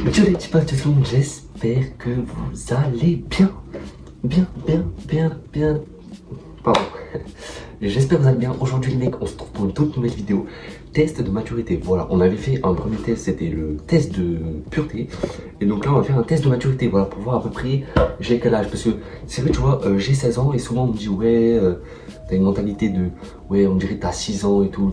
Yo les petits potes, j'espère que vous allez bien. Bien. Pardon. J'espère que vous allez bien. Aujourd'hui les mecs, on se trouve pour une toute nouvelle vidéo. Test de maturité. Voilà, on avait fait un premier test, c'était le test de pureté. Et donc là on va faire un test de maturité, voilà, pour voir à peu près j'ai quel âge. Parce que c'est vrai, tu vois, j'ai 16 ans et souvent on me dit ouais, t'as une mentalité de ouais, on dirait t'as 6 ans et tout.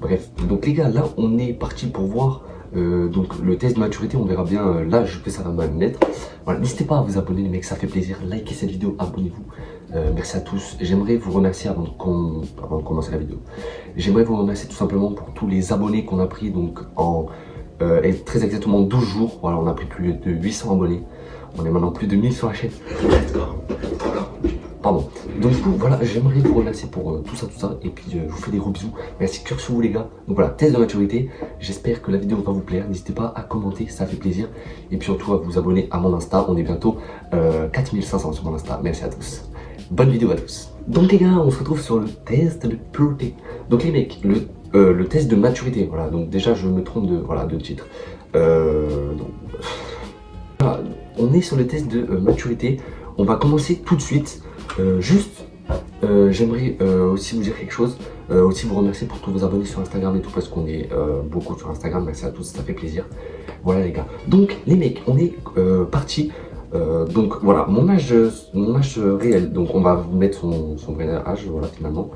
Bref, donc les gars, là on est parti pour voir donc le test de maturité, on verra bien l'âge que ça va me mettre. Voilà, n'hésitez pas à vous abonner les mecs, ça fait plaisir. Likez cette vidéo, abonnez-vous. Merci à tous. J'aimerais vous remercier avant de commencer la vidéo. J'aimerais vous remercier tout simplement pour tous les abonnés qu'on a pris donc en très exactement 12 jours. Voilà, on a pris plus de 800 abonnés. On est maintenant plus de 1000 sur la chaîne. Pardon. Donc du coup, voilà, j'aimerais vous remercier pour tout ça. Et puis je vous fais des gros bisous. Merci, cœur sur vous les gars. Donc voilà, test de maturité. J'espère que la vidéo va vous plaire. N'hésitez pas à commenter, ça fait plaisir. Et puis surtout à vous abonner à mon Insta. On est bientôt 4500 sur mon Insta. Merci à tous. Bonne vidéo à tous. Donc les gars, on se retrouve sur le test de pureté. Donc les mecs, le test de maturité. Voilà, donc déjà je me trompe de titre. Donc, voilà, on est sur le test de maturité. On va commencer tout de suite. J'aimerais aussi vous dire quelque chose, aussi vous remercier pour tous vos abonnés sur Instagram et tout, parce qu'on est beaucoup sur Instagram. Merci à tous, ça fait plaisir. Voilà les gars. Donc les mecs, on est parti. Donc voilà, mon âge réel. Donc on va vous mettre son vrai âge, voilà finalement.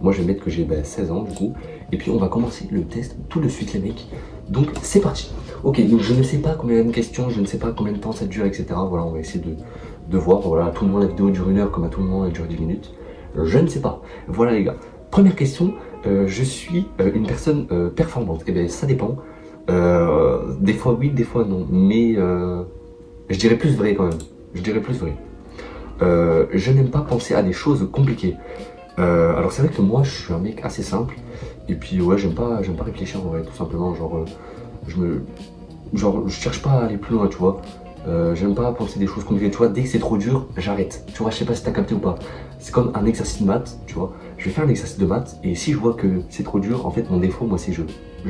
Moi je vais mettre que j'ai 16 ans du coup. Et puis on va commencer le test tout de suite les mecs. Donc c'est parti. Ok, donc je ne sais pas combien de questions, je ne sais pas combien de temps ça dure, etc. Voilà, on va essayer de voir. Voilà, à tout le monde la vidéo dure 1 heure, comme à tout le monde elle dure 10 minutes. Je ne sais pas. Voilà les gars. Première question, je suis une personne performante. Eh bien ça dépend. Des fois oui, des fois non. Mais je dirais plus vrai quand même. Je dirais plus vrai. Je n'aime pas penser à des choses compliquées. Alors c'est vrai que moi je suis un mec assez simple. Et puis ouais, j'aime pas réfléchir en vrai, tout simplement. Je cherche pas à aller plus loin, tu vois. J'aime pas penser des choses compliquées, tu vois. Dès que c'est trop dur, j'arrête. Tu vois, je sais pas si t'as capté ou pas. C'est comme un exercice de maths, tu vois. Je vais faire un exercice de maths et si je vois que c'est trop dur, en fait mon défaut, moi c'est je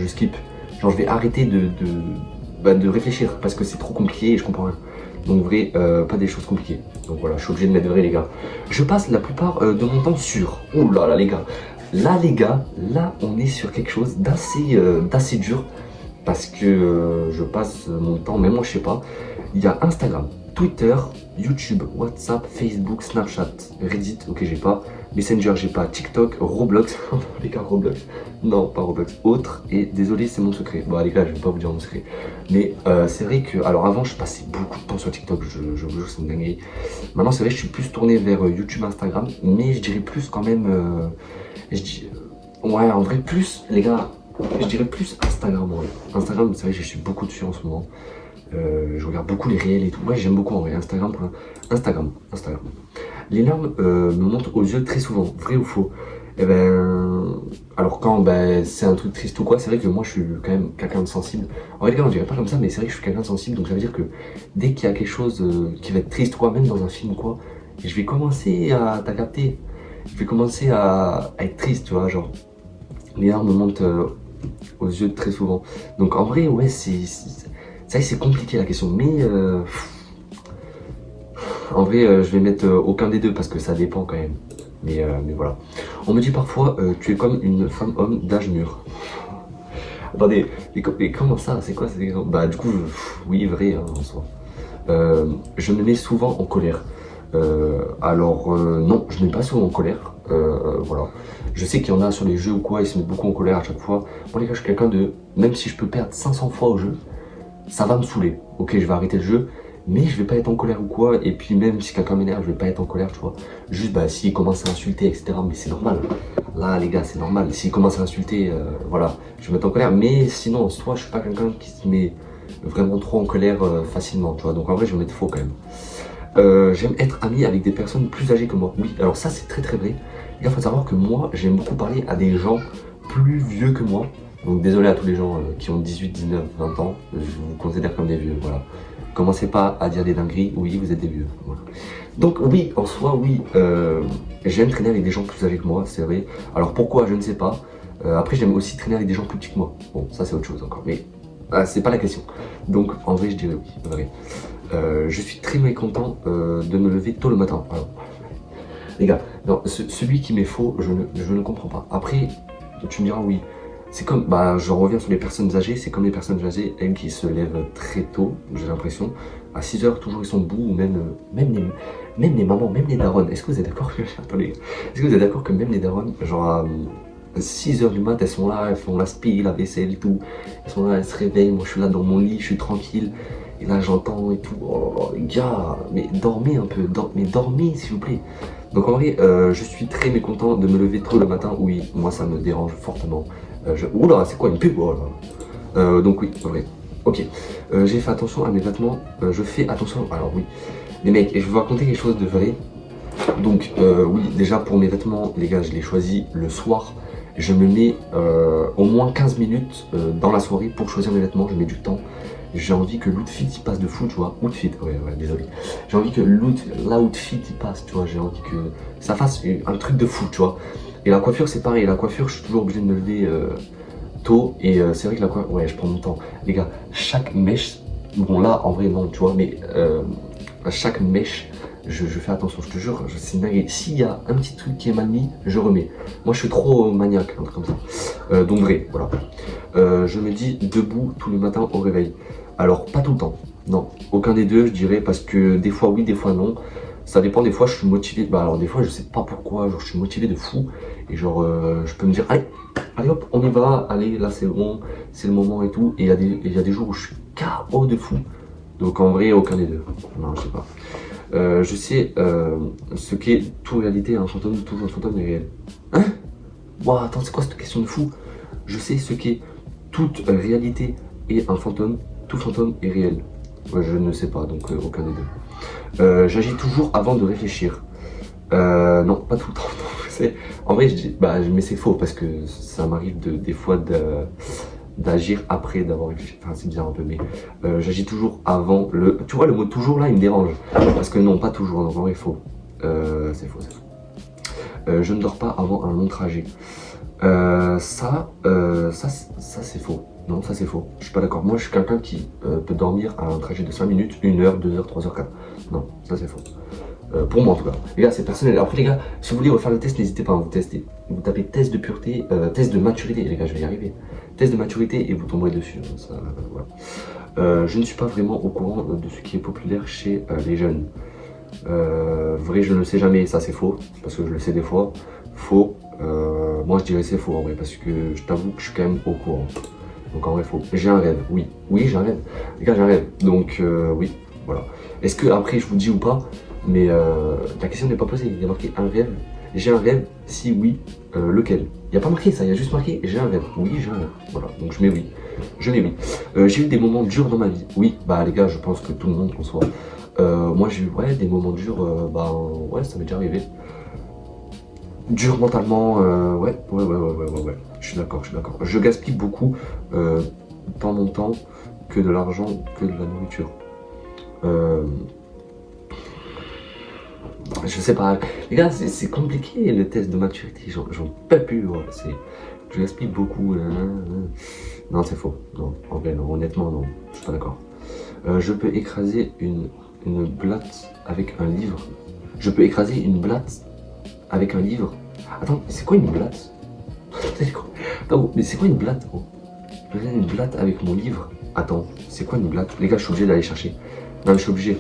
skip. Genre je vais arrêter de réfléchir parce que c'est trop compliqué et je comprends rien. Donc vrai, pas des choses compliquées. Donc voilà, je suis obligé de mettre vrai les gars. Je passe la plupart de mon temps sur. Oh là là les gars. Là les gars, là on est sur quelque chose d'assez dur. Parce que je passe mon temps, même moi je sais pas. Il y a Instagram, Twitter, YouTube, WhatsApp, Facebook, Snapchat, Reddit, ok j'ai pas. Messenger j'ai pas, TikTok, Roblox, les gars Roblox, non pas Roblox, autre, et désolé c'est mon secret, bon les gars je vais pas vous dire mon secret, mais c'est vrai que, alors avant je passais beaucoup de temps sur TikTok, je vous jure c'est une dinguerie, maintenant c'est vrai que je suis plus tourné vers YouTube, Instagram, mais je dirais plus quand même, ouais en vrai plus les gars, je dirais plus Instagram en vrai. Instagram c'est vrai que je suis beaucoup dessus en ce moment. Je regarde beaucoup les réels et tout. Ouais, j'aime beaucoup en vrai. Instagram. Les larmes me montent aux yeux très souvent. Vrai ou faux? Eh ben, alors quand c'est un truc triste ou quoi, c'est vrai que moi je suis quand même quelqu'un de sensible. En vrai les gars, on dirait pas comme ça, mais c'est vrai que je suis quelqu'un de sensible. Donc ça veut dire que dès qu'il y a quelque chose qui va être triste, quoi, même dans un film ou quoi, je vais commencer à t'as capté. Je vais commencer à être triste, tu vois, genre les larmes me montent aux yeux très souvent. Donc en vrai, ouais, c'est vrai que c'est compliqué la question, mais en vrai je vais mettre aucun des deux parce que ça dépend quand même. Mais voilà. On me dit parfois tu es comme une femme homme d'âge mûr. Attendez, mais comment ça? C'est quoi cet exemple? Bah du coup, oui, vrai hein, en soi. Je me mets souvent en colère. Alors non, je ne mets pas souvent en colère. Voilà. Je sais qu'il y en a sur les jeux ou quoi, ils se mettent beaucoup en colère à chaque fois. Moi les gars, je suis quelqu'un de... Même si je peux perdre 500 fois au jeu, ça va me saouler. Ok, je vais arrêter le jeu, mais je vais pas être en colère ou quoi. Et puis même si quelqu'un m'énerve, je vais pas être en colère, tu vois. Juste s'il commence à insulter, etc. Mais c'est normal. Là les gars, c'est normal. S'il commence à insulter, voilà, je vais mettre en colère. Mais sinon, soit je suis pas quelqu'un qui se met vraiment trop en colère facilement, tu vois. Donc en vrai, je vais mettre faux quand même. J'aime être ami avec des personnes plus âgées que moi. Oui, alors ça c'est très très vrai. Les gars, faut savoir que moi, j'aime beaucoup parler à des gens plus vieux que moi. Donc désolé à tous les gens qui ont 18, 19, 20 ans, je vous considère comme des vieux, voilà. Commencez pas à dire des dingueries, oui vous êtes des vieux, voilà. Donc oui, en soi, oui, j'aime traîner avec des gens plus âgés que moi, c'est vrai. Alors pourquoi, je ne sais pas. Après j'aime aussi traîner avec des gens plus petits que moi. Bon, ça c'est autre chose encore, mais c'est pas la question. Donc en vrai je dirais oui, vrai. Je suis très mécontent de me lever tôt le matin. Alors, les gars, non, celui qui m'est faux, je ne comprends pas. Après, tu me diras oui. C'est comme, bah, je reviens sur les personnes âgées, c'est comme les personnes âgées, elles qui se lèvent très tôt, j'ai l'impression. À 6 heures, toujours ils sont debout, ou même les mamans, même les darons. Est-ce que vous êtes d'accord que, attendez, est-ce que vous êtes d'accord que même les darons, genre à 6 heures du mat, elles sont là, elles font la spi, la vaisselle et tout. Elles sont là, elles se réveillent, moi je suis là dans mon lit, je suis tranquille. Et là j'entends et tout, oh là là, les gars, mais dormez un peu, mais dormez s'il vous plaît. Donc en vrai, je suis très mécontent de me lever tôt le matin, oui, moi ça me dérange fortement. Oula, c'est quoi une pub? Oh là. Donc oui, en vrai. Ok, j'ai fait attention à mes vêtements, je fais attention, alors oui. Les mecs, et je vais vous raconter quelque chose de vrai. Donc oui, déjà pour mes vêtements, les gars, je les choisis le soir. Je me mets au moins 15 minutes dans la soirée pour choisir mes vêtements, je mets du temps. J'ai envie que l'outfit il passe de fou, tu vois. Outfit, ouais, désolé. J'ai envie que l'outfit il passe, tu vois. J'ai envie que ça fasse un truc de fou, tu vois. Et la coiffure, c'est pareil. La coiffure, je suis toujours obligé de me lever tôt. Et c'est vrai que la coiffure, ouais, je prends mon temps. Les gars, chaque mèche, bon là, en vrai, non, tu vois, mais à chaque mèche, je fais attention, je te jure, c'est une dinguerie. S'il y a un petit truc qui est mal mis, je remets. Moi, je suis trop maniaque, un truc comme ça. Donc, vrai, voilà. Je me dis debout tous les matins au réveil. Alors, pas tout le temps. Non, aucun des deux, je dirais, parce que des fois oui, des fois non. Ça dépend, des fois je suis motivé. Bah alors des fois je sais pas pourquoi, genre je suis motivé de fou. Et genre je peux me dire, allez, allez hop, on y va, allez, là c'est bon, c'est le moment et tout. Et il y a des jours où je suis KO de fou. Donc en vrai, aucun des deux. Non, je sais pas. Je sais ce qu'est tout réalité, un fantôme est réel. Hein? Ouah, attends, c'est quoi cette question de fou? Je sais ce qu'est toute réalité et un fantôme, tout fantôme est réel. Ouais, je ne sais pas, donc aucun des deux. J'agis toujours avant de réfléchir. Non, pas tout le temps. En vrai, mais c'est faux parce que ça m'arrive des fois d'agir après d'avoir réfléchi. Enfin, c'est bizarre un peu, mais j'agis toujours avant le. Tu vois, le mot toujours là, il me dérange. Parce que non, pas toujours, donc en vrai, faux. C'est faux, c'est faux. Je ne dors pas avant un long trajet. Ça c'est faux. Non, ça c'est faux. Je suis pas d'accord. Moi, je suis quelqu'un qui peut dormir à un trajet de 5 minutes, 1 heure, 2 heures, 3 heures, 4. Non, ça c'est faux. Pour moi en tout cas. Les gars, c'est personnel. Après les gars, si vous voulez refaire le test, n'hésitez pas à vous tester. Vous tapez test de pureté, test de maturité. Les gars, je vais y arriver. Test de maturité et vous tomberez dessus. Ça, voilà. Je ne suis pas vraiment au courant de ce qui est populaire chez les jeunes. Vrai, je ne le sais jamais. Ça c'est faux. Parce que je le sais des fois. Faux. Moi je dirais c'est faux en vrai parce que je t'avoue que je suis quand même au courant. Donc en vrai faux. J'ai un rêve, oui. Oui j'ai un rêve. Les gars j'ai un rêve. Donc oui, voilà. Est-ce que après je vous dis ou pas? Mais la question n'est pas posée. Il y a marqué un rêve. J'ai un rêve, si oui, lequel? Il n'y a pas marqué ça, il y a juste marqué j'ai un rêve. Oui j'ai un rêve. Voilà, donc je mets oui. Je mets oui. J'ai eu des moments durs dans ma vie. Oui, bah les gars, je pense que tout le monde en soit. Moi j'ai eu des moments durs, ouais ça m'est déjà arrivé. Dur mentalement, ouais. Je suis d'accord, je suis d'accord. Je gaspille beaucoup tant mon temps que de l'argent, que de la nourriture. Je sais pas, les gars, c'est compliqué le test de maturité, j'en peux plus, ouais. Je gaspille beaucoup. Non, c'est faux. Non, en vrai, non, honnêtement, non, je suis pas d'accord. Je peux écraser une blatte avec un livre. Je peux écraser une blatte avec un livre. Attends, c'est quoi une blatte? Attends, mais c'est quoi une blatte? Oh. Je vais une blatte avec mon livre. Attends, c'est quoi une blatte? Les gars, je suis obligé d'aller chercher. Non, mais je suis obligé.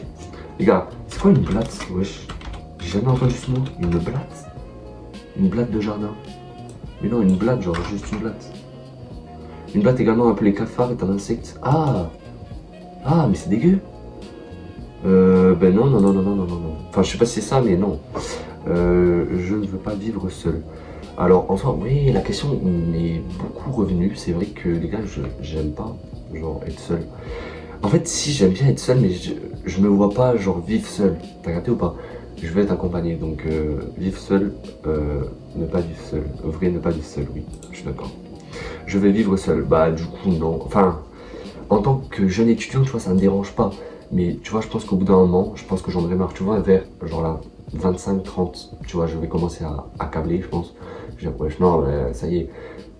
Les gars, c'est quoi une blatte? Wesh, j'ai jamais entendu ce mot. Une blatte? Une blatte de jardin. Mais non, une blatte, genre juste une blatte. Une blatte également appelée cafard est un insecte. Ah! Ah, mais c'est dégueu. Ben non. Enfin, je sais pas si c'est ça, mais non. Je ne veux pas vivre seul. Alors en soi, oui, la question m'est beaucoup revenue. C'est vrai que les gars, j'aime pas genre être seul. En fait, si j'aime bien être seul, mais je me vois pas genre vivre seul. T'as capté ou pas? Je vais être accompagné, donc vivre seul, ne pas vivre seul. Vrai, ne pas vivre seul, oui, je suis d'accord. Je vais vivre seul, bah du coup non. Enfin, en tant que jeune étudiant, tu vois, ça me dérange pas. Mais tu vois, je pense qu'au bout d'un moment, je pense que j'en aurais marre. Tu vois, vers genre là, 25-30, tu vois, je vais commencer à câbler, je pense. Je vais dire, ouais, non, ça y est,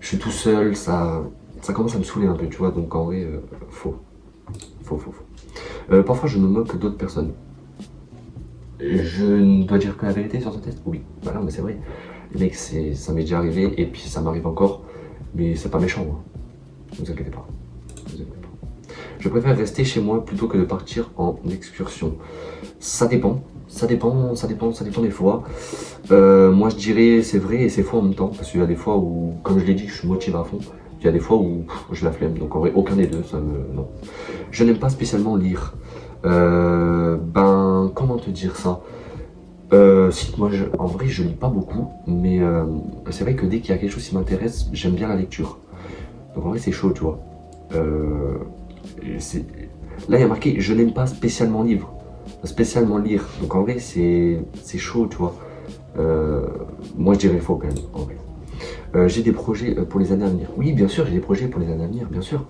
je suis tout seul, ça ça commence à me saouler un peu, tu vois, donc en vrai, faux. Faux. Parfois, je me moque d'autres personnes. Je ne dois dire que la vérité sur ce test? Oui, voilà, mais c'est vrai. Les mecs, ça m'est déjà arrivé, et puis ça m'arrive encore, mais c'est pas méchant, moi. Ne vous inquiétez pas. Je préfère rester chez moi plutôt que de partir en excursion. Ça dépend des fois. Moi je dirais c'est vrai et c'est faux en même temps, parce qu'il y a des fois où, comme je l'ai dit, je suis motivé à fond. Il y a des fois où je la flemme, donc en vrai aucun des deux, non. Je n'aime pas spécialement lire. Comment te dire ça? Si, moi en vrai je lis pas beaucoup, mais c'est vrai que dès qu'il y a quelque chose qui m'intéresse, j'aime bien la lecture. Donc en vrai c'est chaud, tu vois. C'est- Là il y a marqué je n'aime pas spécialement lire. Donc en vrai c'est chaud, tu vois. Moi je dirais faux quand même, en vrai. J'ai des projets pour les années à venir. Oui, bien sûr, j'ai des projets pour les années à venir, bien sûr.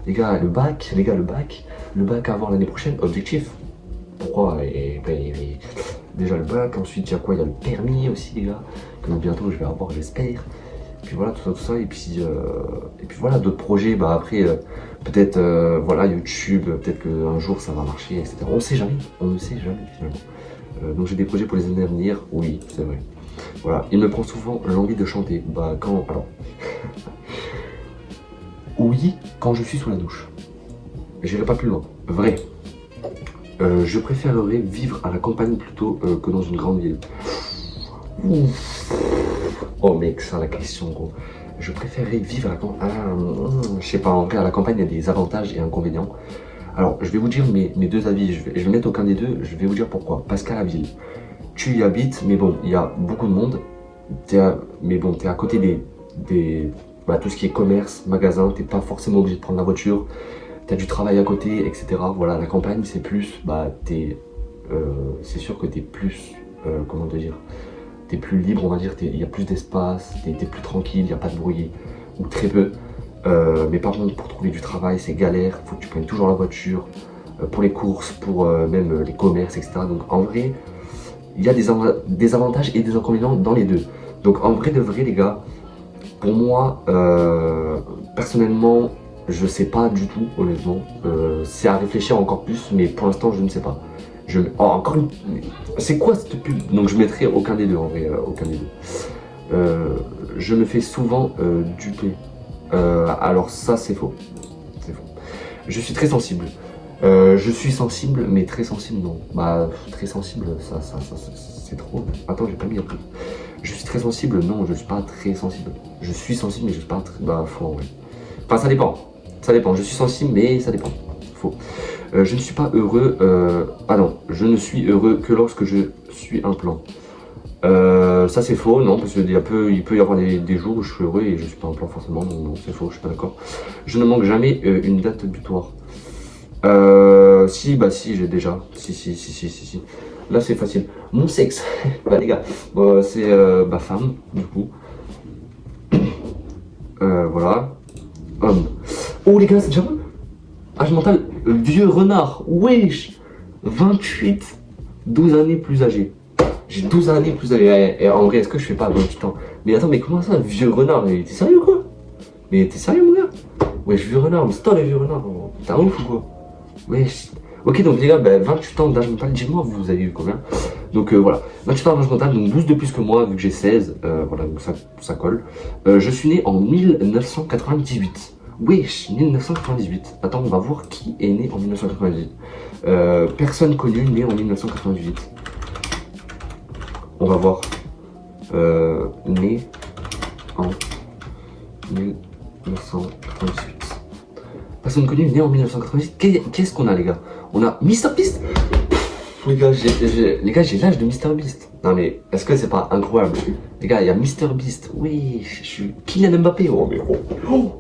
Le bac à avoir l'année prochaine, objectif. Pourquoi? Déjà le bac, ensuite il y a quoi? Il y a le permis aussi, les gars, que bientôt je vais avoir, j'espère. Puis voilà, tout ça, et puis voilà, d'autres projets, après, peut-être, voilà, YouTube, peut-être qu'un jour ça va marcher, etc. On ne sait jamais, finalement. Donc j'ai des projets pour les années à venir, oui, c'est vrai. Voilà, il me prend souvent l'envie de chanter. Alors, oui, quand je suis sous la douche. J'irai pas plus loin, vrai. Je préférerais vivre à la campagne plutôt que dans une grande ville. Ouf. Oh mec, ça la question gros. Je préférerais vivre à la campagne. Je sais pas, en vrai à la campagne il y a des avantages et inconvénients. Alors je vais vous dire mes deux avis, je vais mettre aucun des deux, je vais vous dire pourquoi. Parce qu'à la ville, tu y habites, mais bon, il y a beaucoup de monde. Mais bon, t'es à côté tout ce qui est commerce, magasin, t'es pas forcément obligé de prendre la voiture. T'as du travail à côté, etc. Voilà, la campagne c'est plus, c'est sûr que t'es plus, comment te dire, t'es plus libre, on va dire, il y a plus d'espace, t'es plus tranquille, il n'y a pas de bruit, ou très peu. Mais par contre, pour trouver du travail, c'est galère, faut que tu prennes toujours la voiture, pour les courses, pour même les commerces, etc. Donc en vrai, il y a des avantages et des inconvénients dans les deux. Donc en vrai de vrai, les gars, pour moi, personnellement, je sais pas du tout, honnêtement. C'est à réfléchir encore plus, mais pour l'instant, je ne sais pas. C'est quoi cette pub? Donc je mettrai aucun des deux en vrai, aucun des deux. Je me fais souvent duper. Alors ça, c'est faux. C'est faux. Je suis très sensible. Je suis sensible, mais très sensible, non. Très sensible, ça c'est trop. Attends, j'ai pas mis un truc. Je suis très sensible, non, je suis pas très sensible. Je suis sensible, mais je suis pas très. Faux en vrai. Enfin, ça dépend. Ça dépend. Je suis sensible, mais ça dépend. Faux. Je ne suis pas heureux. Non, je ne suis heureux que lorsque je suis un plan. Ça c'est faux, non, parce qu'il peut y avoir des jours où je suis heureux et je suis pas un plan forcément, non, c'est faux, je suis pas d'accord. Je ne manque jamais une date butoir. Si, j'ai déjà. Si. Là, c'est facile. Mon sexe, les gars, c'est femme, du coup. Voilà. Homme. Oh, les gars, c'est déjà bon. Âge mental, vieux renard, wesh. 28, 12 années plus âgé. J'ai 12 années plus âgé. Et en vrai, est-ce que je fais pas 28 ans? Mais attends, mais comment ça, vieux renard? Mais t'es sérieux, quoi? Mais t'es sérieux, mon gars? Wesh, vieux renard, mais c'est toi, les vieux renards. T'es un ouf ou quoi? Wesh. Ok, donc les gars, 28 ans d'âge mental, dis-moi, vous avez eu combien? Donc voilà, 28 ans d'âge mental, donc 12 de plus que moi, vu que j'ai 16, voilà, donc ça colle. Je suis né en 1998. Wesh, 1998. Attends, on va voir qui est né en 1998. Personne connue née en 1998. On va voir. Né en 1998. Personne connue née en 1998. Qu'est-ce qu'on a, les gars? On a MrBeast. Les gars, j'ai l'âge de MrBeast. Non mais, est-ce que c'est pas incroyable? Les gars, il y a MrBeast. Oui, je suis Kylian Mbappé. Oh mais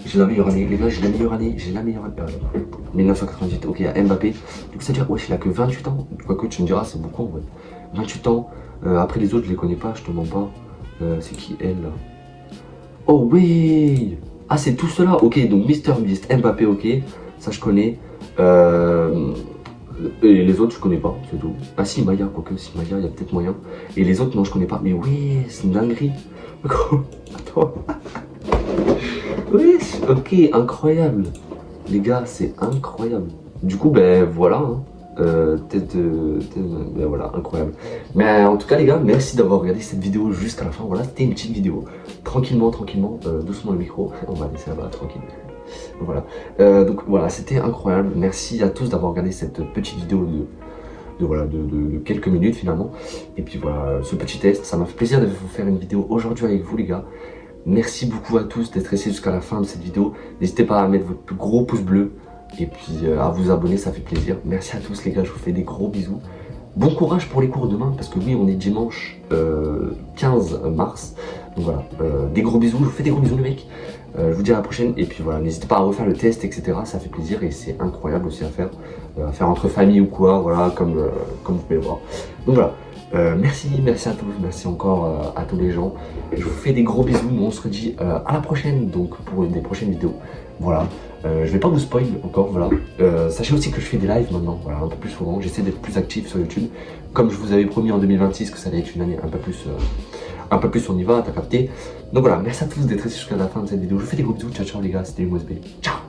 j'ai la meilleure année, les gars, j'ai la meilleure année. 1998, ok, il y a Mbappé. Du coup, c'est-à-dire, wesh, il a que 28 ans. Quoique, tu me diras, c'est beaucoup en vrai. 28 ans. Après les autres, je les connais pas, je te mens pas. C'est qui elle là? Oh oui. Ah, c'est tout cela. Ok, donc MrBeast, Mbappé, ok. Ça, je connais. Et les autres, je connais pas, c'est tout. Ah si, Maya, quoique, si Maya, il y a peut-être moyen. Et les autres, non, je connais pas. Mais oui, c'est une dinguerie. Attends. Oui, ok, incroyable. Les gars, c'est incroyable. Du coup, ben voilà. Hein. Ben voilà, incroyable. Mais en tout cas, les gars, merci d'avoir regardé cette vidéo jusqu'à la fin. Voilà, c'était une petite vidéo. Tranquillement, tranquillement, doucement le micro. On va laisser là-bas, tranquille. Voilà. Donc voilà, c'était incroyable. Merci à tous d'avoir regardé cette petite vidéo de quelques minutes finalement. Et puis voilà, ce petit test, ça m'a fait plaisir de vous faire une vidéo aujourd'hui avec vous les gars. Merci beaucoup à tous d'être restés jusqu'à la fin de cette vidéo. N'hésitez pas à mettre votre plus gros pouce bleu et puis à vous abonner, ça fait plaisir. Merci à tous les gars, je vous fais des gros bisous. Bon courage pour les cours demain parce que oui, on est dimanche 15 mars. Donc voilà, des gros bisous, je vous fais des gros bisous les mecs. Je vous dis à la prochaine et puis voilà, n'hésitez pas à refaire le test, etc. Ça fait plaisir et c'est incroyable aussi à faire entre famille ou quoi, voilà, comme vous pouvez voir. Donc voilà, merci à tous, merci encore à tous les gens. Je vous fais des gros bisous, on se redit à la prochaine donc pour des prochaines vidéos. Voilà, je vais pas vous spoil encore, voilà. Sachez aussi que je fais des lives maintenant, voilà, un peu plus souvent. J'essaie d'être plus actif sur YouTube, comme je vous avais promis en 2026 que ça allait être une année un peu plus on y va, t'as capté. Donc voilà, merci à tous d'être restés jusqu'à la fin de cette vidéo. Je vous fais des gros bisous, ciao ciao les gars, c'était USB. Ciao.